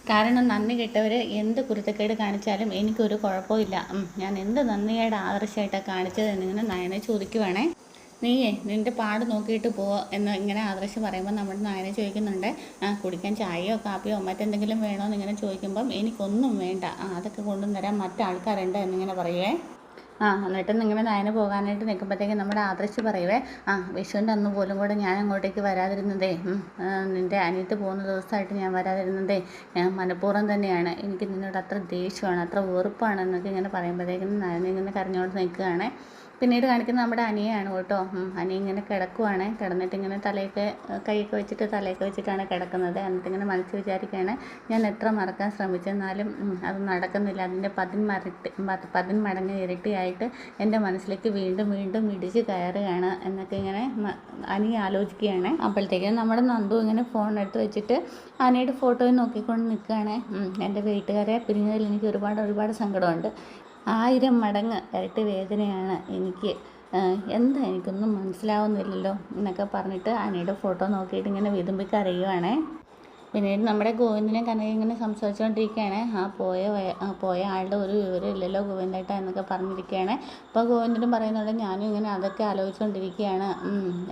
കാരണം നന്ദി കെട്ടവർ എന്ത് കുരുത്തക്കേട് കാണിച്ചാലും എനിക്കൊരു കുഴപ്പമില്ല. ഞാൻ എന്ത് നന്ദിയുടെ ആദർശമായിട്ടാണ് കാണിച്ചത് എന്നിങ്ങനെ നയനെ ചോദിക്കുവാണേ. നീയേ നിൻ്റെ പാട് നോക്കിയിട്ട് പോ എന്ന് ഇങ്ങനെ ആദർശ് പറയുമ്പോൾ നമ്മുടെ നയനെ ചോദിക്കുന്നുണ്ട്, കുടിക്കാൻ ചായയോ കാപ്പിയോ മറ്റെന്തെങ്കിലും വേണോ എന്നിങ്ങനെ ചോദിക്കുമ്പം എനിക്കൊന്നും വേണ്ട, അതൊക്കെ കൊണ്ടുവന്നരാൻ മറ്റാൾക്കാരുണ്ട് എന്നിങ്ങനെ പറയുവേ. എന്നിട്ട് നിങ്ങനെ നയന് പോകാനായിട്ട് നിൽക്കുമ്പോഴത്തേക്കും നമ്മുടെ ആദർശ് പറയുവേ, വിഷുവിൻ്റെ അന്ന് പോലും കൂടെ ഞാൻ അങ്ങോട്ടേക്ക് വരാതിരുന്നതേ, നിൻ്റെ അനിയത്ത് പോകുന്ന ദിവസമായിട്ട് ഞാൻ വരാതിരുന്നതേ ഞാൻ മനഃപൂർവ്വം തന്നെയാണ്. എനിക്ക് നിന്നോട് അത്ര ദേഷ്യമാണ്, അത്ര വെറുപ്പാണ് എന്നൊക്കെ ഇങ്ങനെ പറയുമ്പോഴത്തേക്കും നയൻ ഇങ്ങനെ കരഞ്ഞോണ്ട് നിൽക്കുകയാണ്. പിന്നീട് കാണിക്കുന്നത് നമ്മുടെ അനിയാണ് കേട്ടോ. അനി ഇങ്ങനെ കിടക്കുവാണ്. കിടന്നിട്ട് ഇങ്ങനെ തലയൊക്കെ കൈയൊക്കെ വെച്ചിട്ട് തലയൊക്കെ വെച്ചിട്ടാണ് കിടക്കുന്നത്. എന്നിട്ട് ഇങ്ങനെ മനസ്സിൽ വിചാരിക്കുകയാണ്, ഞാൻ എത്ര മറക്കാൻ ശ്രമിച്ചെന്നാലും അത് നടക്കുന്നില്ല. അതിൻ്റെ 10 മടങ്ങ് ഇരട്ടിയായിട്ട് എൻ്റെ മനസ്സിലേക്ക് വീണ്ടും വീണ്ടും ഇടിച്ച് കയറുകയാണ് എന്നൊക്കെ ഇങ്ങനെ അനി ആലോചിക്കുകയാണ്. അപ്പോഴത്തേക്കും നമ്മുടെ നന്ദു ഇങ്ങനെ ഫോൺ എടുത്ത് വെച്ചിട്ട് അനിയുടെ ഫോട്ടോയിൽ നോക്കിക്കൊണ്ട് നിൽക്കുകയാണ്. എൻ്റെ വീട്ടുകാരെ പിരിഞ്ഞതിൽ എനിക്ക് ഒരുപാട് സങ്കടമുണ്ട്. 1000 മടങ്ങ് ഇരട്ടി വേദനയാണ് എനിക്ക്. എന്താ എനിക്കൊന്നും മനസ്സിലാവുന്നില്ലല്ലോ എന്നൊക്കെ പറഞ്ഞിട്ട് അനിയുടെ ഫോട്ടോ നോക്കിയിട്ട് ഇങ്ങനെ വിതുമ്പി കരയുവാണേ. പിന്നീട് നമ്മുടെ ഗോവിന്ദനെ കനക ഇങ്ങനെ സംസാരിച്ചുകൊണ്ടിരിക്കുകയാണ്. പോയ ആളുടെ ഒരു വിവരം ഇല്ലല്ലോ ഗോവിന്ദേട്ട എന്നൊക്കെ പറഞ്ഞിരിക്കുകയാണ്. അപ്പോൾ ഗോവിന്ദനും പറയുന്നുണ്ട്, ഞാനും ഇങ്ങനെ അതൊക്കെ ആലോചിച്ചുകൊണ്ടിരിക്കുകയാണ്.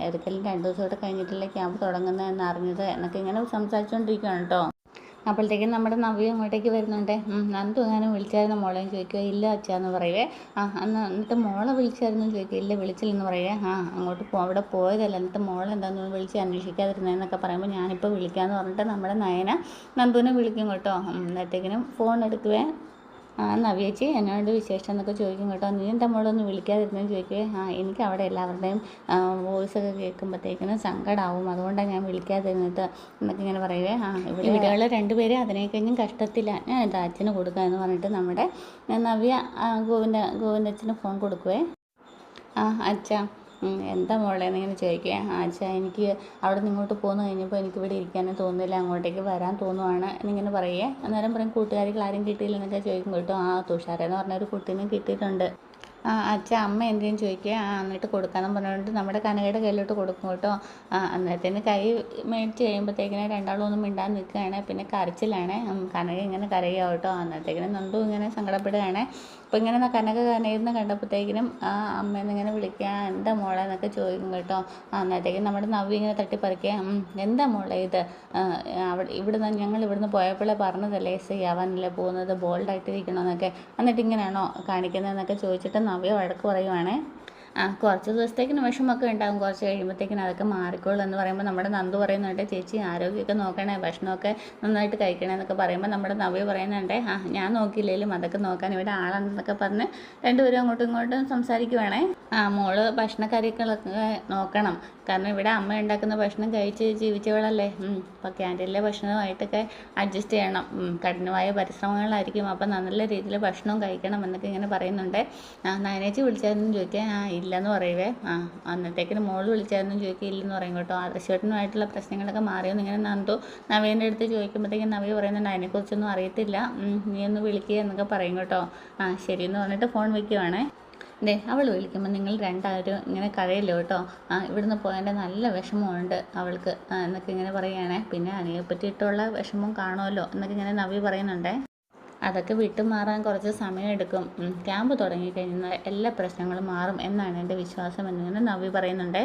ഏതൊക്കെയും 2 ദിവസമോടെ കഴിഞ്ഞിട്ടല്ലേ ക്യാമ്പ് തുടങ്ങുന്നതെന്ന് അറിഞ്ഞത് എന്നൊക്കെ ഇങ്ങനെ സംസാരിച്ചുകൊണ്ടിരിക്കുകയാണ് കേട്ടോ. അപ്പോഴത്തേക്കും നമ്മുടെ നവ്യ അങ്ങോട്ടേക്ക് വരുന്നുണ്ട്. നന്ദു എങ്ങാനും വിളിച്ചായിരുന്നു മോളെയും ചോദിക്കുക. ഇല്ല അച്ഛാന്ന് പറയുവേ. എന്നിട്ട് മോളെ വിളിച്ചായിരുന്നു ചോദിക്കുക. ഇല്ല വിളിച്ചില്ലെന്ന് പറയുവേ. അങ്ങോട്ട് അവിടെ പോയതല്ല, എന്നിട്ട് മോളെന്താന്ന് വിളിച്ച് അന്വേഷിക്കാതിരുന്നതെന്നൊക്കെ പറയുമ്പോൾ ഞാനിപ്പോൾ വിളിക്കാമെന്ന് പറഞ്ഞിട്ട് നമ്മുടെ നയന നന്ദുവിനെ വിളിക്കും കേട്ടോ. അന്നത്തേക്കിനും ഫോൺ എടുക്കുവേ. നവ്യേച്ചി എന്നോട് വിശേഷം എന്നൊക്കെ ചോദിക്കും കേട്ടോ. നീ എന്താ മോളൊന്ന് വിളിക്കാതിരുന്നെന്ന് ചോദിക്കുവേ. എനിക്ക് അവിടെ എല്ലാവരുടെയും വോയിസൊക്കെ കേൾക്കുമ്പോഴത്തേക്കിനും സങ്കടമാവും, അതുകൊണ്ടാണ് ഞാൻ വിളിക്കാതിരുന്നിട്ട് എന്നൊക്കെ ഇങ്ങനെ പറയുവേ. ഇവിടെയുള്ള 2 പേര് അതിനെ കഴിഞ്ഞും കഷ്ടത്തില്ല, ഞാൻ എന്താ അച്ഛന് കൊടുക്കുക എന്ന് പറഞ്ഞിട്ട് നമ്മുടെ നവ്യ ഗോവിന്ദച്ചന് ഫോൺ കൊടുക്കുവേ. അച്ഛാ എന്താ മോളെ എന്നിങ്ങനെ ചോദിക്കുക. അച്ഛാ എനിക്ക് അവിടെ നിന്ന് ഇങ്ങോട്ട് പോന്നു കഴിഞ്ഞപ്പോൾ എനിക്കിവിടെ ഇരിക്കാനും തോന്നുന്നില്ല, അങ്ങോട്ടേക്ക് വരാൻ തോന്നുവാണ് എന്നിങ്ങനെ പറയുക. അന്നേരം പറയും കൂട്ടുകാരികൾ ആരും കിട്ടിയില്ലെന്നൊക്കെ ചോദിക്കും കേട്ടോ. തുഷാരെന്ന് പറഞ്ഞൊരു കുട്ടീനെ കിട്ടിയിട്ടുണ്ട്. അച്ഛാ അമ്മ എന്തെങ്കിലും ചോദിക്കുക. എന്നിട്ട് കൊടുക്കാമെന്ന് പറഞ്ഞുകൊണ്ട് നമ്മുടെ കനകയുടെ കയ്യിലോട്ട് കൊടുക്കും കേട്ടോ. അന്നേരത്തേന് കൈ മേടിച്ച് കഴിയുമ്പോഴത്തേക്കിനെ രണ്ടാളും ഒന്നും മിണ്ടാൻ നിൽക്കുകയാണ്. പിന്നെ കരച്ചിലാണ്. കനക ഇങ്ങനെ കരയുക കേട്ടോ. അന്നേരത്തേക്കിനും നന്ദു ഇങ്ങനെ സങ്കടപ്പെടുകയാണ്. അപ്പോൾ ഇങ്ങനെ കനക കനയുന്ന കണ്ടപ്പോഴത്തേക്കിനും അമ്മയെന്ന് ഇങ്ങനെ വിളിക്കുക, എന്താ മോളെ എന്നൊക്കെ ചോദിക്കും കേട്ടോ. അന്നേരത്തേക്കും നമ്മുടെ നവ്യ ഇങ്ങനെ തട്ടിപ്പറിക്കുക, എന്താ മോളെ ഇത്, ഞങ്ങൾ ഇവിടുന്ന് പോയപ്പോഴേ പറഞ്ഞതല്ലേ എസ് ആവാനല്ലേ പോകുന്നത്, ബോൾഡായിട്ടിരിക്കണമെന്നൊക്കെ, എന്നിട്ട് ഇങ്ങനെയാണോ കാണിക്കുന്നതെന്നൊക്കെ ചോദിച്ചിട്ട് നവ്യ വഴക്ക് പറയുവാണേ. കുറച്ച് ദിവസത്തേക്കിന് വിഷമമൊക്കെ ഉണ്ടാകും, കുറച്ച് കഴിയുമ്പോഴത്തേക്കിനും അതൊക്കെ മാറിക്കോളും എന്ന് പറയുമ്പോൾ നമ്മുടെ നന്ദു പറയുന്നുണ്ട്, ചേച്ചി ആരോഗ്യമൊക്കെ നോക്കണേ, ഭക്ഷണമൊക്കെ നന്നായിട്ട് കഴിക്കണേ എന്നൊക്കെ പറയുമ്പോൾ നമ്മുടെ നവ്യ പറയുന്നുണ്ട്, ഞാൻ നോക്കിയില്ലെങ്കിലും അതൊക്കെ നോക്കാൻ ഇവിടെ ആളെന്നൊക്കെ പറഞ്ഞ് 2 പേരും അങ്ങോട്ടും ഇങ്ങോട്ടും സംസാരിക്കുവാണേ. മോള് ഭക്ഷണക്കാര്യങ്ങളൊക്കെ നോക്കണം, കാരണം ഇവിടെ അമ്മ ഉണ്ടാക്കുന്ന ഭക്ഷണം കഴിച്ച് ജീവിച്ചവളല്ലേ. അപ്പോൾ ക്യാൻറ്റീനിലെ ഭക്ഷണമായിട്ടൊക്കെ അഡ്ജസ്റ്റ് ചെയ്യണം, കഠിനമായ പരിശ്രമങ്ങളായിരിക്കും, അപ്പം നല്ല രീതിയിൽ ഭക്ഷണവും കഴിക്കണം എന്നൊക്കെ ഇങ്ങനെ പറയുന്നുണ്ട്. നയനേച്ചി വിളിച്ചായിരുന്നു ചോദിക്കാൻ, ഇല്ലെന്ന് പറയുവേ. അന്നത്തേക്കിന് മോള് വിളിച്ചായിരുന്നു ചോദിക്കുക, ഇല്ലെന്ന് പറയും കേട്ടോ. ആദർശേട്ടനുമായിട്ടുള്ള പ്രശ്നങ്ങളൊക്കെ മാറിയെന്ന് ഇങ്ങനെ നവ്യേൻ്റെ അടുത്ത് ചോദിക്കുമ്പോഴത്തേക്കും നവ്യ പറയുന്നുണ്ട്, അതിനെക്കുറിച്ചൊന്നും അറിയത്തില്ല, നീ ഒന്ന് വിളിക്കുക എന്നൊക്കെ പറയും കേട്ടോ. ശരിയെന്ന് പറഞ്ഞിട്ട് ഫോൺ വയ്ക്കുവാണേ. അവൾ വിളിക്കുമ്പോൾ നിങ്ങൾ 2 ഇങ്ങനെ കരയല്ലോ കേട്ടോ, ഇവിടുന്ന് പോയതിൻ്റെ നല്ല വിഷമമുണ്ട് അവൾക്ക് എന്നൊക്കെ ഇങ്ങനെ പറയുകയാണേ. പിന്നെ അനിയെ പറ്റിയിട്ടുള്ള വിഷമം കാണുമല്ലോ എന്നൊക്കെ ഇങ്ങനെ നവ്യ പറയുന്നുണ്ട്. അതൊക്കെ വിട്ടുമാറാൻ കുറച്ച് സമയമെടുക്കും, ക്യാമ്പ് തുടങ്ങിക്കഴിഞ്ഞാൽ എല്ലാ പ്രശ്നങ്ങളും മാറും എന്നാണ് എൻ്റെ വിശ്വാസം എന്നിങ്ങനെ നവ്യ പറയുന്നുണ്ട്.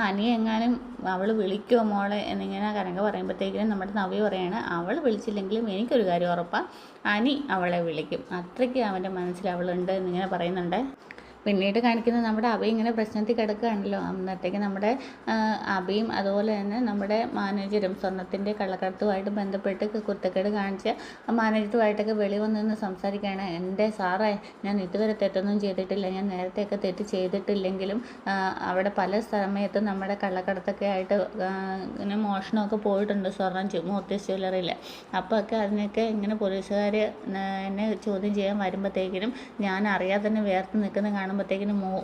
അനിയെ എങ്ങാനും അവൾ വിളിക്കുമോ മോളെ എന്നിങ്ങനെ കനക പറയുമ്പോഴത്തേക്കിനും നമ്മുടെ നവ്യ പറയാണ്, അവൾ വിളിച്ചില്ലെങ്കിലും എനിക്കൊരു കാര്യം ഉറപ്പാണ്, അനി അവളെ വിളിക്കും, അത്രയ്ക്ക് അവൻ്റെ മനസ്സിൽ അവളുണ്ട് എന്നിങ്ങനെ പറയുന്നുണ്ട്. പിന്നീട് കാണിക്കുന്നത് നമ്മുടെ അഭി ഇങ്ങനെ പ്രശ്നത്തിൽ കിടക്കുകയാണല്ലോ. അന്നത്തേക്ക് നമ്മുടെ അഭിയും അതുപോലെ തന്നെ നമ്മുടെ മാനേജരും സ്വർണ്ണത്തിൻ്റെ കള്ളക്കടത്തുമായിട്ട് ബന്ധപ്പെട്ട് കുരുത്തക്കേട് കാണിച്ച് മാനേജറുമായിട്ടൊക്കെ വെളി വന്ന് സംസാരിക്കുകയാണ്. എൻ്റെ സാറേ, ഞാൻ ഇതുവരെ തെറ്റൊന്നും ചെയ്തിട്ടില്ല, ഞാൻ നേരത്തെയൊക്കെ തെറ്റ് ചെയ്തിട്ടില്ലെങ്കിലും അവിടെ പല സമയത്തും നമ്മുടെ കള്ളക്കടത്തൊക്കെ ആയിട്ട് ഇങ്ങനെ മോഷണമൊക്കെ പോയിട്ടുണ്ട് സ്വർണ്ണം മൂർത്തി ജ്വല്ലറിയിൽ. അപ്പോൾ ഒക്കെ അതിനൊക്കെ ഇങ്ങനെ പോലീസുകാർ എന്നെ ചോദ്യം ചെയ്യാൻ വരുമ്പോഴത്തേക്കിനും ഞാൻ അറിയാതെ തന്നെ വേർത്ത് നിൽക്കുന്ന കാണുമ്പോഴത്തേക്കിനും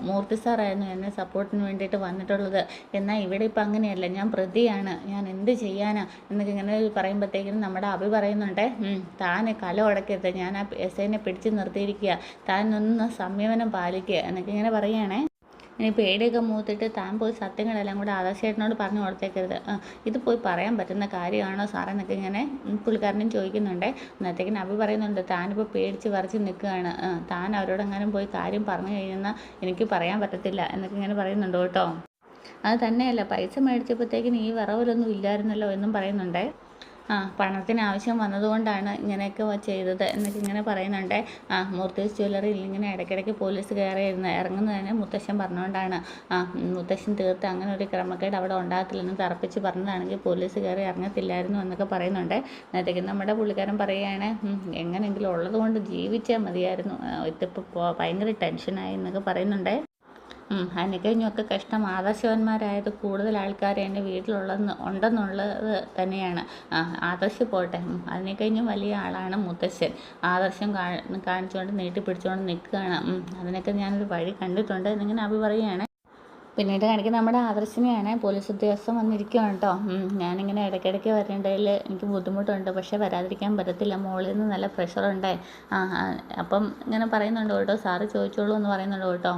മൂർത്തി സാറായിരുന്നു എന്നെ സപ്പോർട്ടിന് വേണ്ടിയിട്ട് വന്നിട്ടുള്ളത്. എന്നാൽ ഇവിടെ ഇപ്പം അങ്ങനെയല്ല, ഞാൻ പ്രതിയാണ്, ഞാൻ എന്ത് ചെയ്യാനാ എന്നൊക്കെ ഇങ്ങനെ പറയുമ്പോഴത്തേക്കിനും നമ്മുടെ അഭി പറയുന്നുണ്ട്, താൻ കല ഉടക്കരുത്, ഞാൻ എസ് ഐനെ പിടിച്ച് നിർത്തിയിരിക്കുക, താൻ ഒന്ന് സംയമനം പാലിക്കുക എന്നൊക്കെ ഇങ്ങനെ പറയുകയാണേ. ഇനി പേടിയൊക്കെ മൂത്തിട്ട് താൻ പോയി സത്യങ്ങളെല്ലാം കൂടെ ആദർശേട്ടനോട് പറഞ്ഞു കൊടുത്തേക്കരുത്. ഇത് പോയി പറയാൻ പറ്റുന്ന കാര്യമാണോ സാറേ എന്നൊക്കെ ഇങ്ങനെ പുള്ളിക്കാരനും ചോദിക്കുന്നുണ്ട്. അന്നത്തേക്കിന് അഭി പറയുന്നുണ്ട്, താനിപ്പോൾ പേടിച്ച് വിറച്ച് നിൽക്കുകയാണ്, താൻ അവരോടെങ്ങാനും പോയി കാര്യം പറഞ്ഞു കഴിഞ്ഞാൽ എനിക്ക് പറയാൻ പറ്റത്തില്ല എന്നൊക്കെ ഇങ്ങനെ പറയുന്നുണ്ട് കേട്ടോ. അത് തന്നെയല്ല, പൈസ മേടിച്ചപ്പോഴത്തേക്കിന് ഈ വിറവലൊന്നും ഇല്ലായിരുന്നല്ലോ എന്നും പറയുന്നുണ്ട്. പണത്തിന് ആവശ്യം വന്നതുകൊണ്ടാണ് ഇങ്ങനെയൊക്കെ ചെയ്തത് എന്നൊക്കെ ഇങ്ങനെ പറയുന്നുണ്ട്. മൂർത്തീസ് ജ്വല്ലറിയിൽ ഇങ്ങനെ ഇടയ്ക്കിടയ്ക്ക് പോലീസ് ഇറങ്ങുന്നത് തന്നെ മുത്തശ്ശൻ പറഞ്ഞുകൊണ്ടാണ്. മുത്തശ്ശൻ തീർത്ത് അങ്ങനെ ഒരു ക്രമക്കേട് അവിടെ ഉണ്ടാകത്തില്ലെന്ന് തറപ്പിച്ച് പറഞ്ഞതാണെങ്കിൽ പോലീസ് കയറി ഇറങ്ങത്തില്ലായിരുന്നു എന്നൊക്കെ പറയുന്നുണ്ട്. അന്നത്തേക്ക് നമ്മുടെ പുള്ളിക്കാരൻ പറയുകയാണ്, എങ്ങനെയെങ്കിലും ഉള്ളത് കൊണ്ട് ജീവിച്ചാൽ മതിയായിരുന്നു, ഇതിപ്പോൾ ഭയങ്കര ടെൻഷനായി എന്നൊക്കെ പറയുന്നുണ്ട്. അതിനെക്കഴിഞ്ഞൊക്കെ കഷ്ടം ആദർശവാന്മാരായത് കൂടുതൽ ആൾക്കാർ എൻ്റെ ഉണ്ടെന്നുള്ളത് തന്നെയാണ്. ആദർശ് പോട്ടെ, അതിനെക്കഴിഞ്ഞും വലിയ ആളാണ് മുത്തശ്ശൻ. ആദർശം കാണിച്ചുകൊണ്ട് നീട്ടിപ്പിടിച്ചുകൊണ്ട് നിൽക്കുകയാണ്. അതിനൊക്കെ ഞാനൊരു വഴി കണ്ടിട്ടുണ്ട് എന്നിങ്ങനെ അഭി പറയുകയാണ്. പിന്നീട് കാണിക്കുന്ന നമ്മുടെ ആദർശിനെയാണ്. പോലീസ് ഉദ്യോഗസ്ഥൻ വന്നിരിക്കുകയാണ് കേട്ടോ. ഞാനിങ്ങനെ ഇടയ്ക്കിടയ്ക്ക് വരേണ്ടതിൽ എനിക്ക് ബുദ്ധിമുട്ടുണ്ട്, പക്ഷേ വരാതിരിക്കാൻ പറ്റത്തില്ല, മുകളിൽ നിന്ന് നല്ല പ്രഷറുണ്ട്. അപ്പം ഇങ്ങനെ പറയുന്നുണ്ട് കേട്ടോ, സാറ് ചോദിച്ചോളൂ എന്ന് പറയുന്നുണ്ട് കേട്ടോ.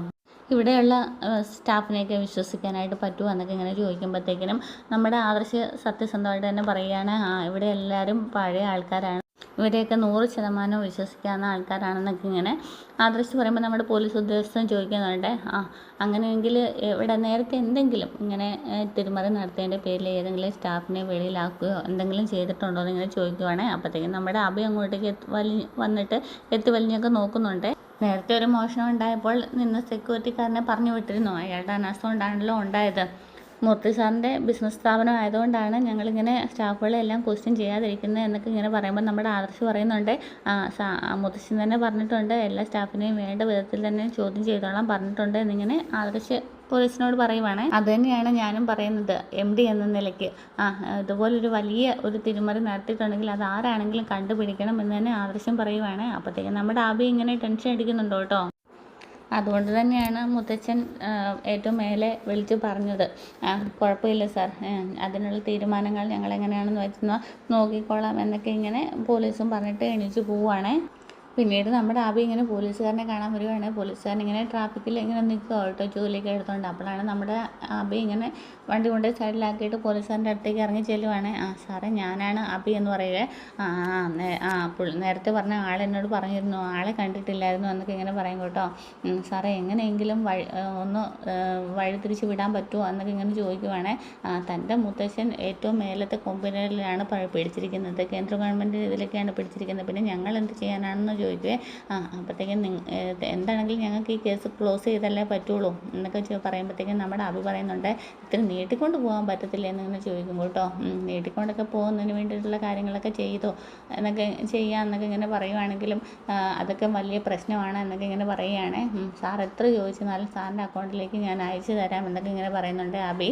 ഇവിടെയുള്ള സ്റ്റാഫിനെയൊക്കെ വിശ്വസിക്കാനായിട്ട് പറ്റുമോ എന്നൊക്കെ ഇങ്ങനെ ചോദിക്കുമ്പോഴത്തേക്കിനും നമ്മുടെ ആദർശ് സത്യസന്ധമായിട്ട് തന്നെ പറയുകയാണ്, ഇവിടെ എല്ലാവരും പഴയ ആൾക്കാരാണ്, ഇവരെയൊക്കെ 100% വിശ്വസിക്കാവുന്ന ആൾക്കാരാണെന്നൊക്കെ ഇങ്ങനെ ആദർശ് പറയുമ്പോൾ നമ്മുടെ പോലീസ് ഉദ്യോഗസ്ഥൻ ചോദിക്കുന്നുണ്ട്, അങ്ങനെയെങ്കിൽ ഇവിടെ നേരത്തെ എന്തെങ്കിലും ഇങ്ങനെ തിരിമറി നടത്തിയതിൻ്റെ പേരിൽ ഏതെങ്കിലും സ്റ്റാഫിനെ വെളിയിലാക്കുകയോ എന്തെങ്കിലും ചെയ്തിട്ടുണ്ടോ എന്ന് ഇങ്ങനെ ചോദിക്കുവാണേ. അപ്പോഴത്തേക്കും നമ്മുടെ അഭി അങ്ങോട്ടേക്ക് വന്നിട്ട് വലിഞ്ഞൊക്കെ നോക്കുന്നുണ്ട്. നേരത്തെ ഒരു മോഷണം ഉണ്ടായപ്പോൾ നിന്ന് സെക്യൂരിറ്റിക്കാരനെ പറഞ്ഞു വിട്ടിരുന്നു, അയാളുടെ അനാസ്ഥ കൊണ്ടാണല്ലോ ഉണ്ടായത്. മൂർത്തി സാറിൻ്റെ ബിസിനസ് സ്ഥാപനം ആയതുകൊണ്ടാണ് ഞങ്ങളിങ്ങനെ സ്റ്റാഫുകളെ എല്ലാം ക്വസ്റ്റ്യൻ ചെയ്യാതിരിക്കുന്നത് എന്നൊക്കെ ഇങ്ങനെ പറയുമ്പോൾ നമ്മുടെ ആദർശ് പറയുന്നുണ്ട്, മുത്തശ്ശൻ തന്നെ പറഞ്ഞിട്ടുണ്ട്, എല്ലാ സ്റ്റാഫിനെയും വേണ്ട വിധത്തിൽ തന്നെ ചോദ്യം ചെയ്തോളാം പറഞ്ഞിട്ടുണ്ട് എന്നിങ്ങനെ ആദർശ് പോലീസിനോട് പറയുവാണ്. അതുതന്നെയാണ് ഞാനും പറയുന്നത്, MD എന്ന നിലയ്ക്ക് ഇതുപോലൊരു വലിയ ഒരു തിരിമറി നടത്തിയിട്ടുണ്ടെങ്കിൽ അത് ആരാണെങ്കിലും കണ്ടുപിടിക്കണം എന്ന് തന്നെ ആദർശം പറയുവാണ്. അപ്പോഴത്തേക്കും നമ്മുടെ അഭി ഇങ്ങനെ ടെൻഷൻ അടിക്കുന്നുണ്ടോ കേട്ടോ. അതുകൊണ്ട് തന്നെയാണ് മുത്തച്ഛൻ ഏറ്റവും മേലെ വിളിച്ച് പറഞ്ഞത്, കുഴപ്പമില്ല സാർ, അതിനുള്ള തീരുമാനങ്ങൾ ഞങ്ങൾ എങ്ങനെയാണെന്ന് വെച്ചാൽ നോക്കിക്കോളാം എന്നൊക്കെ ഇങ്ങനെ പോലീസും പറഞ്ഞിട്ട് എണീച്ച് പോവുകയാണേ. പിന്നീട് നമ്മുടെ അഭി ഇങ്ങനെ പോലീസുകാരനെ കാണാൻ വരുവാണ്. പോലീസുകാരൻ ഇങ്ങനെ ട്രാഫിക്കിൽ ഇങ്ങനെ നിൽക്കുക കേട്ടോ, ജോലിയൊക്കെ എടുത്തുകൊണ്ട്. അപ്പോഴാണ് നമ്മുടെ അഭി ഇങ്ങനെ വണ്ടി കൊണ്ട് സൈഡിലാക്കിയിട്ട് പോലീസുകാരൻ്റെ അടുത്തേക്ക് ഇറങ്ങി ചെല്ലുവാണ്. സാറേ, ഞാനാണ് അഭി എന്ന് പറയുക. നേരത്തെ പറഞ്ഞ ആളെന്നോട് പറഞ്ഞിരുന്നു, ആളെ കണ്ടിട്ടില്ലായിരുന്നു എന്നൊക്കെ ഇങ്ങനെ പറയും കേട്ടോ. സാറേ, എങ്ങനെയെങ്കിലും ഒന്ന് വഴിതിരിച്ച് വിടാൻ പറ്റുമോ എന്നൊക്കെ ഇങ്ങനെ ചോദിക്കുവാണ്. തൻ്റെ മുത്തശ്ശൻ ഏറ്റവും മേലത്തെ കമ്പനിയിലാണ് പിടിച്ചിരിക്കുന്നത്, കേന്ദ്ര ഗവൺമെൻറ് ഇതിലൊക്കെയാണ് പിടിച്ചിരിക്കുന്നത്, പിന്നെ ഞങ്ങൾ എന്ത് ചെയ്യാനാണെന്ന് ചോദിക്കുവേ. അപ്പോഴത്തേക്കും എന്താണെങ്കിലും ഞങ്ങൾക്ക് ഈ കേസ് ക്ലോസ് ചെയ്തല്ലേ പറ്റുള്ളൂ എന്നൊക്കെ പറയുമ്പോഴത്തേക്കും നമ്മുടെ അഭി പറയുന്നുണ്ട്, ഇത്തിരി നീട്ടിക്കൊണ്ട് പോകാൻ പറ്റത്തില്ല എന്നിങ്ങനെ ചോദിക്കും കേട്ടോ. നീട്ടിക്കൊണ്ടൊക്കെ പോകുന്നതിന് വേണ്ടിയിട്ടുള്ള കാര്യങ്ങളൊക്കെ ചെയ്തോ എന്നൊക്കെ ചെയ്യാമെന്നൊക്കെ ഇങ്ങനെ പറയുവാണെങ്കിലും അതൊക്കെ വലിയ പ്രശ്നമാണ് എന്നൊക്കെ ഇങ്ങനെ പറയുകയാണ്. സാർ എത്ര ചോദിച്ചെന്നാലും സാറിൻ്റെ അക്കൗണ്ടിലേക്ക് ഞാൻ അയച്ചു തരാം എന്നൊക്കെ ഇങ്ങനെ പറയുന്നുണ്ട് അഭി.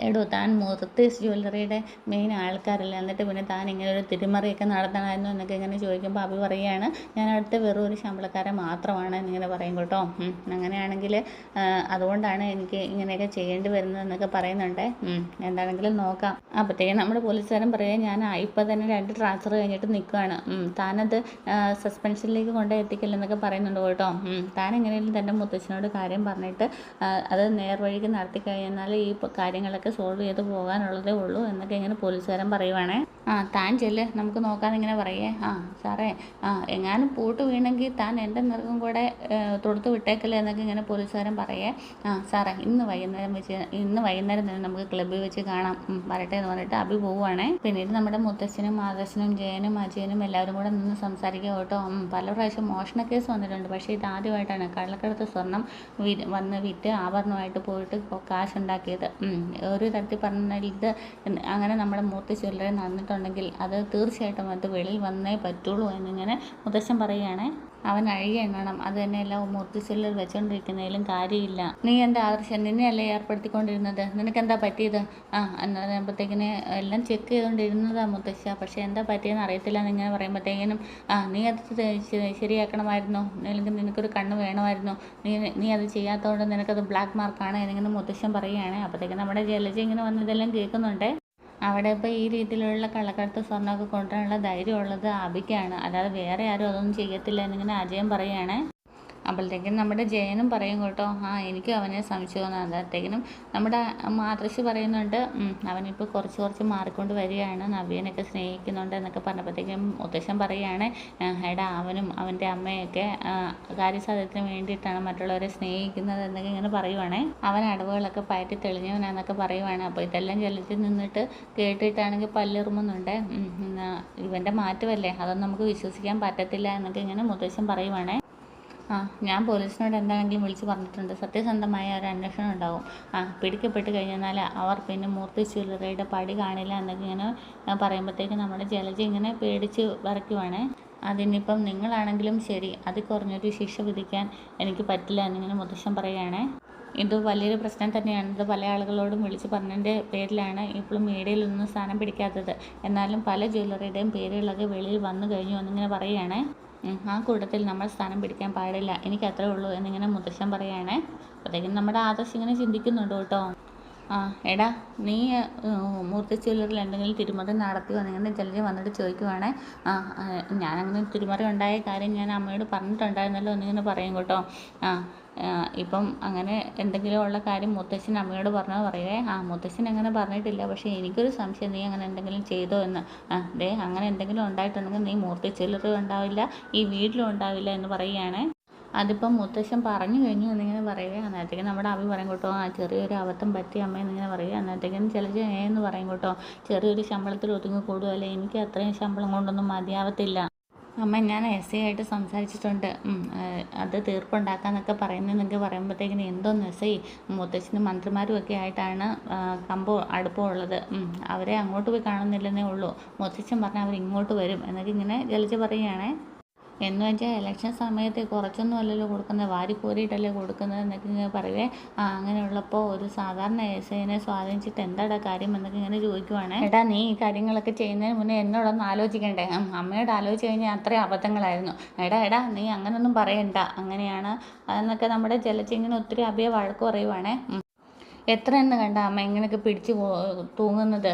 എടോ, താൻ മൂർത്തീസ് ജ്വല്ലറിയുടെ മെയിൻ ആൾക്കാരല്ല, എന്നിട്ട് പിന്നെ താൻ ഇങ്ങനെ ഒരു തിരിമറിയൊക്കെ നടത്തണമായിരുന്നു എന്നൊക്കെ ഇങ്ങനെ ചോദിക്കുമ്പോൾ അഭി പറയുകയാണ്, ഞാൻ അടുത്ത വെറും ഒരു ശമ്പളക്കാരൻ മാത്രമാണ് എന്നിങ്ങനെ പറയും കേട്ടോ. അങ്ങനെയാണെങ്കിൽ അതുകൊണ്ടാണ് എനിക്ക് ഇങ്ങനെയൊക്കെ ചെയ്യേണ്ടി വരുന്നതെന്നൊക്കെ പറയുന്നുണ്ട്. എന്താണെങ്കിലും നോക്കാം. അപ്പോഴത്തേക്കും നമ്മുടെ പോലീസുകാരൻ പറയുക, ഞാൻ ഇപ്പോൾ തന്നെ 2 ട്രാൻസ്ഫർ കഴിഞ്ഞിട്ട് നിൽക്കുകയാണ്, താനത് സസ്പെൻഷനിലേക്ക് കൊണ്ടുപോയി എത്തിക്കില്ലെന്നൊക്കെ പറയുന്നുണ്ട് കേട്ടോ. താൻ എങ്ങനെയും തൻ്റെ മുത്തച്ഛനോട് കാര്യം പറഞ്ഞിട്ട് അത് നേർവഴിക്ക് നടത്തി കഴിഞ്ഞാൽ ഈ കാര്യങ്ങളൊക്കെ സോൾവ് ചെയ്ത് പോകാനുള്ളതേ ഉള്ളൂ എന്നൊക്കെ ഇങ്ങനെ പോലീസുകാരൻ പറയുവാണേ. താൻ ചെല്ല്, നമുക്ക് നോക്കാമെന്ന് ഇങ്ങനെ പറയേ. സാറേ, എങ്ങാനും പൂട്ട് വീണെങ്കിൽ താൻ എൻ്റെ നിറക്കും കൂടെ തൊടുത്ത് വിട്ടേക്കല്ലേ എന്നൊക്കെ ഇങ്ങനെ പോലീസുകാരൻ പറയേ. സാറേ, ഇന്ന് വൈകുന്നേരം തന്നെ നമുക്ക് ക്ലബ്ബിൽ വെച്ച് കാണാം, വരട്ടെ എന്ന് പറഞ്ഞിട്ട് അഭി പോവുകയാണേ. പിന്നീട് നമ്മുടെ മുത്തച്ഛനും ആദർശനും ജയനും അജയനും എല്ലാവരും കൂടെ നിന്ന് സംസാരിക്കുക കേട്ടോ. പല പ്രാവശ്യം മോഷണ കേസ് വന്നിട്ടുണ്ട്, പക്ഷേ ഇത് ആദ്യമായിട്ടാണ് കള്ളക്കടത്ത് സ്വർണം വന്ന് വിറ്റ് ആഭരണമായിട്ട് പോയിട്ട് കാശുണ്ടാക്കിയത്. ഒരു തരത്തിൽ പറഞ്ഞാൽ ഇത് അങ്ങനെ നമ്മുടെ മൂർത്തി ജ്വല്ലറി നടന്നിട്ടുണ്ടെങ്കിൽ അത് തീർച്ചയായിട്ടും അത് വെളിയിൽ വന്നേ പറ്റുള്ളൂ എന്നിങ്ങനെ മുത്തശ്ശൻ പറയുകയാണ്. അവൻ അഴുകി എണ്ണണം, അത് തന്നെയല്ല മൂർത്തി ജ്വല്ലറി വെച്ചുകൊണ്ടിരിക്കുന്നതിലും കാര്യമില്ല. നീ എൻ്റെ ആദർശം നിന്നെയല്ലേ ഏർപ്പെടുത്തിക്കൊണ്ടിരുന്നത്, നിനക്കെന്താ പറ്റിയത്? എന്നപ്പോഴത്തേക്കിന് എല്ലാം ചെക്ക് ചെയ്തുകൊണ്ടിരുന്നതാണ് മുത്തശ്ശ, പക്ഷേ എന്താ പറ്റിയെന്ന് അറിയത്തില്ല എന്നിങ്ങനെ പറയുമ്പോഴത്തേക്കിനും നീ അത് ശരിയാക്കണമായിരുന്നു, അല്ലെങ്കിൽ നിനക്കൊരു കണ്ണ് വേണമായിരുന്നു, നീ അത് ചെയ്യാത്തതുകൊണ്ട് നിനക്കത് ബ്ലാക്ക് മാർക്കാണ് എന്നിങ്ങനെ മുത്തശ്ശൻ പറയുകയാണ്. അപ്പോഴത്തേക്കും നമ്മുടെ ജലജ ഇങ്ങനെ വന്ന് ഇതെല്ലാം കേൾക്കുന്നുണ്ട്. അവിടെ ഇപ്പോൾ ഈ രീതിയിലുള്ള കള്ളക്കടത്ത് സ്വർണ്ണമൊക്കെ കൊണ്ടുവരാനുള്ള ധൈര്യമുള്ളത് അഭിക്കാണ്, അല്ലാതെ വേറെ ആരും അതൊന്നും ചെയ്യത്തില്ല എന്നിങ്ങനെ അജയൻ പറയുകയാണ്. അപ്പോഴത്തേക്കും നമ്മുടെ ജയനും പറയും കേട്ടോ, എനിക്കും അവനെ സംശയമെന്ന്. അന്നേരത്തേക്കിനും നമ്മുടെ മാതൃശ്ശി പറയുന്നുണ്ട്, അവനിപ്പോൾ കുറച്ച് കുറച്ച് മാറിക്കൊണ്ട് വരികയാണ്, നവ്യനൊക്കെ സ്നേഹിക്കുന്നുണ്ട് എന്നൊക്കെ പറഞ്ഞപ്പോഴത്തേക്കും മുത്തശ്ശൻ പറയുകയാണ്, എടാ അവനും അവൻ്റെ അമ്മയൊക്കെ കാര്യസാധ്യത്തിന് വേണ്ടിയിട്ടാണ് മറ്റുള്ളവരെ സ്നേഹിക്കുന്നത് എന്നൊക്കെ ഇങ്ങനെ പറയുവാണേ. അവൻ അടവുകളൊക്കെ പയറ്റി തെളിഞ്ഞവനാന്നൊക്കെ പറയുവാണ്. അപ്പോൾ ഇതെല്ലാം ജലത്തിൽ നിന്നിട്ട് കേട്ടിട്ടാണെങ്കിൽ പല്ലെറുമുന്നുണ്ട്. ഇവൻ്റെ മാറ്റമല്ലേ, അതൊന്നും നമുക്ക് വിശ്വസിക്കാൻ പറ്റത്തില്ല എന്നൊക്കെ ഇങ്ങനെ മുത്തശ്ശൻ പറയുവാണേ. ഞാൻ പോലീസിനോട് എന്താണെങ്കിലും വിളിച്ച് പറഞ്ഞിട്ടുണ്ട്, സത്യസന്ധമായ ഒരു അന്വേഷണം ഉണ്ടാവും. പിടിക്കപ്പെട്ട് കഴിഞ്ഞാൽ അവർ പിന്നെ മൂർത്തി ജ്വല്ലറിയുടെ പടി കാണില്ല എന്നൊക്കെ ഇങ്ങനെ പറയുമ്പോഴത്തേക്ക് നമ്മുടെ ജലജ ഇങ്ങനെ പേടിച്ച് വിറയ്ക്കുവാണ്. അതിനിപ്പം നിങ്ങളാണെങ്കിലും ശരി, അതിൽ കുറഞ്ഞൊരു ശിക്ഷ വിധിക്കാൻ എനിക്ക് പറ്റില്ല എന്നിങ്ങനെ മുത്തശ്ശൻ പറയുകയാണ്. ഇത് വലിയൊരു പ്രശ്നം തന്നെയാണ്. ഇത് പല ആളുകളോടും വിളിച്ച് പറഞ്ഞതിൻ്റെ പേരിലാണ് ഇപ്പോഴും മീഡിയയിലൊന്നും സ്ഥാനം പിടിക്കാത്തത്. എന്നാലും പല ജ്വല്ലറിയുടെയും പേരുകളൊക്കെ വെളിയിൽ വന്നു കഴിഞ്ഞു എന്നിങ്ങനെ പറയുകയാണ്. ആ കൂട്ടത്തിൽ നമ്മൾ സ്ഥാനം പിടിക്കാൻ പാടില്ല, എനിക്ക് അത്രേ ഉള്ളൂ എന്നിങ്ങനെ മുത്തശ്ശൻ പറയുകയാണ്. അപ്പോഴത്തേക്കും നമ്മുടെ ആദർശ് ഇങ്ങനെ ചിന്തിക്കുന്നുണ്ട് കേട്ടോ. എടാ നീ മൂർത്തി ജ്വല്ലറിൽ എന്തെങ്കിലും തിരിമറി നടത്തിയോ എന്നിങ്ങനെ ജലജ വന്നിട്ട് ചോദിക്കുവാണേ. ഞാനങ്ങനെ തിരിമറി ഉണ്ടായ കാര്യം ഞാൻ അമ്മയോട് പറഞ്ഞിട്ടുണ്ടായിരുന്നല്ലോ എന്നിങ്ങനെ പറയും കേട്ടോ. ഇപ്പം അങ്ങനെ എന്തെങ്കിലും ഉള്ള കാര്യം മുത്തശ്ശൻ അമ്മയോട് പറഞ്ഞത് പറയുവേ. മുത്തശ്ശൻ അങ്ങനെ പറഞ്ഞിട്ടില്ല, പക്ഷേ എനിക്കൊരു സംശയം, നീ അങ്ങനെ എന്തെങ്കിലും ചെയ്തോ എന്ന്. അങ്ങനെ എന്തെങ്കിലും ഉണ്ടായിട്ടുണ്ടെങ്കിൽ നീ മൂർത്തി ജ്വല്ലറി ഉണ്ടാവില്ല, ഈ വീട്ടിലും ഉണ്ടാവില്ല എന്ന് പറയുകയാണ്. അതിപ്പം മുത്തശ്ശൻ പറഞ്ഞു കഴിഞ്ഞു എന്നിങ്ങനെ പറയുക. അന്നേരത്തേക്കും നമ്മുടെ അഭി പറയും കേട്ടോ, ചെറിയൊരു അബദ്ധം പറ്റി അമ്മ എന്നിങ്ങനെ പറയുക. അന്നേരത്തേക്കും ചിലത് എന്ന് പറയും കേട്ടോ, ചെറിയൊരു ശമ്പളത്തിൽ ഒതുങ്ങി കൂടുമല്ലേ, എനിക്ക് അത്രയും ശമ്പളം കൊണ്ടൊന്നും മതിയാവത്തില്ല അമ്മ, ഞാൻ എസ് ഐ ആയിട്ട് സംസാരിച്ചിട്ടുണ്ട്, അത് തീർപ്പുണ്ടാക്കാന്നൊക്കെ പറയുന്നതെന്നൊക്കെ പറയുമ്പോഴത്തേക്കിന് എന്തോന്ന് എസ് ഐ, മുത്തശ്ശനും മന്ത്രിമാരും ഒക്കെ ആയിട്ടാണ് അടുപ്പമുള്ളത്, അവരെ അങ്ങോട്ട് പോയി കാണുന്നില്ലെന്നേ ഉള്ളൂ, മുത്തശ്ശൻ പറഞ്ഞാൽ അവർ ഇങ്ങോട്ട് വരും എന്നൊക്കെ ഇങ്ങനെ ജലിച്ച് പറയുകയാണേ. എന്ന് വെച്ചാൽ ഇലക്ഷൻ സമയത്ത് കുറച്ചൊന്നും അല്ലല്ലോ കൊടുക്കുന്നത്, വാരിക്കോരിയിട്ടല്ലേ കൊടുക്കുന്നത് എന്നൊക്കെ ഇങ്ങനെ പറയുവേ. അങ്ങനെയുള്ളപ്പോൾ ഒരു സാധാരണ എസ് ഐനെ സ്വാധീനിച്ചിട്ട് എന്താടാ കാര്യം എന്നൊക്കെ ഇങ്ങനെ ചോദിക്കുവാണ്. എടാ നീ ഈ കാര്യങ്ങളൊക്കെ ചെയ്യുന്നതിന് മുന്നേ എന്നോടൊന്ന് ആലോചിക്കണ്ടേ, അമ്മയോട് ആലോചിച്ച് കഴിഞ്ഞാൽ അത്രയും അബദ്ധങ്ങളായിരുന്നു. എടാ നീ അങ്ങനൊന്നും പറയണ്ട, അങ്ങനെയാണ് എന്നൊക്കെ നമ്മുടെ ജലജ ഇങ്ങനെ ഒത്തിരി അഭിയെ വഴക്ക് പറയുവാണേ. എത്രയെന്ന് കണ്ട അമ്മ ഇങ്ങനെയൊക്കെ പിടിച്ച് തൂങ്ങുന്നത്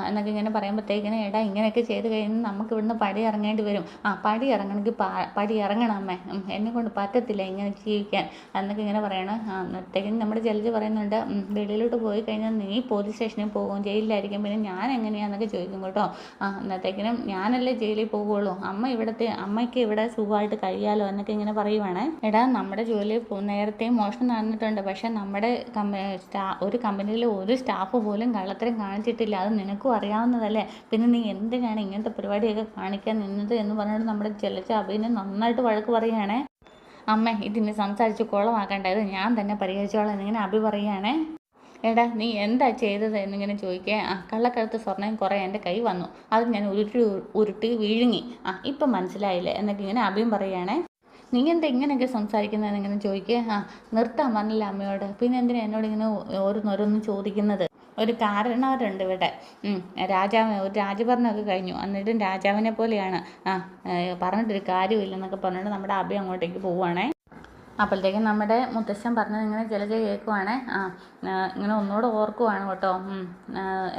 എന്നൊക്കെ ഇങ്ങനെ പറയുമ്പോഴത്തേക്കിന്, എടാ ഇങ്ങനെയൊക്കെ ചെയ്ത് കഴിഞ്ഞാൽ നമുക്ക് ഇവിടുന്ന് പടി ഇറങ്ങേണ്ടി വരും. പടി ഇറങ്ങണമെങ്കിൽ പടി ഇറങ്ങണം അമ്മേ, എന്നെ കൊണ്ട് പറ്റത്തില്ല ഇങ്ങനെ ജീവിക്കാൻ എന്നൊക്കെ ഇങ്ങനെ പറയണം. അന്നത്തേക്കിന് നമ്മുടെ ജലജ പറയുന്നുണ്ട്, വെളിയിലോട്ട് പോയി കഴിഞ്ഞാൽ നീ പോലീസ് സ്റ്റേഷനിൽ പോകും, ജയിലിലായിരിക്കും, പിന്നെ ഞാൻ എങ്ങനെയാണെന്നൊക്കെ ചോദിക്കും കേട്ടോ. അന്നത്തേക്കിനും ഞാനല്ലേ ജയിലിൽ പോകുള്ളൂ, അമ്മയ്ക്ക് ഇവിടെ സുഖമായിട്ട് കഴിയാലോ എന്നൊക്കെ ഇങ്ങനെ പറയുവാണ്. എടാ നമ്മുടെ ജോലി നേരത്തെ മോഷണം നടന്നിട്ടുണ്ട്, പക്ഷേ നമ്മുടെ ഒരു കമ്പനിയിലെ ഒരു സ്റ്റാഫ് പോലും കള്ളത്തരം കാണിച്ചിട്ടില്ല, അത് നിനക്കും അറിയാവുന്നതല്ലേ, പിന്നെ നീ എന്തിനാണ് ഇങ്ങനത്തെ പരിപാടിയൊക്കെ കാണിക്കാൻ നിന്നത് എന്ന് പറഞ്ഞിട്ട് നമ്മുടെ ജലജ അഭിനെ നന്നായിട്ട് വഴക്ക് പറയുകയാണേ. അമ്മ ഇതിനെ സംസാരിച്ച് കുളമാക്കേണ്ടത് ഞാൻ തന്നെ പരിഹരിച്ചോളാം എന്നിങ്ങനെ അഭി പറയുകയാണേ. എടാ നീ എന്താ ചെയ്തത് എന്നിങ്ങനെ ചോദിക്കുക. കള്ളക്കടത്ത് സ്വർണ്ണം കുറേ എൻ്റെ കൈ വന്നു, അത് ഞാൻ ഉരുട്ടി വിഴുങ്ങി, ഇപ്പം മനസ്സിലായില്ലേ എന്നൊക്കെ ഇങ്ങനെ അഭിയും പറയുകയാണേ. നീ എന്താ ഇങ്ങനെയൊക്കെ സംസാരിക്കുന്നതെന്ന് ഇങ്ങനെ ചോദിക്കുക. നിർത്താൻ പറഞ്ഞില്ല അമ്മയോട്, പിന്നെ എന്തിനാ എന്നോട് ഇങ്ങനെ ഓരോന്നോരോന്നും ചോദിക്കുന്നത്. ഒരു കാരണവരുണ്ട് ഇവിടെ, ഒരു രാജഭരണമൊക്കെ കഴിഞ്ഞു, എന്നിട്ടും രാജാവിനെ പോലെയാണ്, പറഞ്ഞിട്ടൊരു കാര്യമില്ലെന്നൊക്കെ പറഞ്ഞിട്ട് നമ്മുടെ അഭി അങ്ങോട്ടേക്ക് പോവുകയാണേ. അപ്പോഴത്തേക്കും നമ്മുടെ മുത്തശ്ശൻ പറഞ്ഞത് ഇങ്ങനെ ജലജ കേൾക്കുവാണ്. ഇങ്ങനെ ഒന്നുകൂടെ ഓർക്കുവാണ് കേട്ടോ.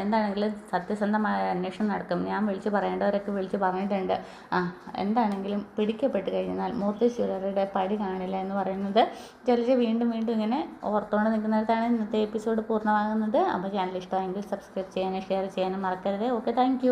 എന്താണെങ്കിലും സത്യസന്ധമായ അന്വേഷണം നടക്കും, ഞാൻ വിളിച്ച് പറയേണ്ടവരൊക്കെ വിളിച്ച് പറഞ്ഞിട്ടുണ്ട്. എന്താണെങ്കിലും പിടിക്കപ്പെട്ട് കഴിഞ്ഞാൽ മൂർത്തി ജ്വല്ലറിയുടെ പടി കാണില്ല എന്ന് പറയുന്നത് ജലജ വീണ്ടും ഇങ്ങനെ ഓർത്തുകൊണ്ട് നിൽക്കുന്നിടത്താണ് ഇന്നത്തെ എപ്പിസോഡ് പൂർണ്ണമാകുന്നത്. അപ്പോൾ ചാനൽ ഇഷ്ടമായെങ്കിൽ സബ്സ്ക്രൈബ് ചെയ്യാനും ഷെയർ ചെയ്യാനും മറക്കരുത്. Okay, thank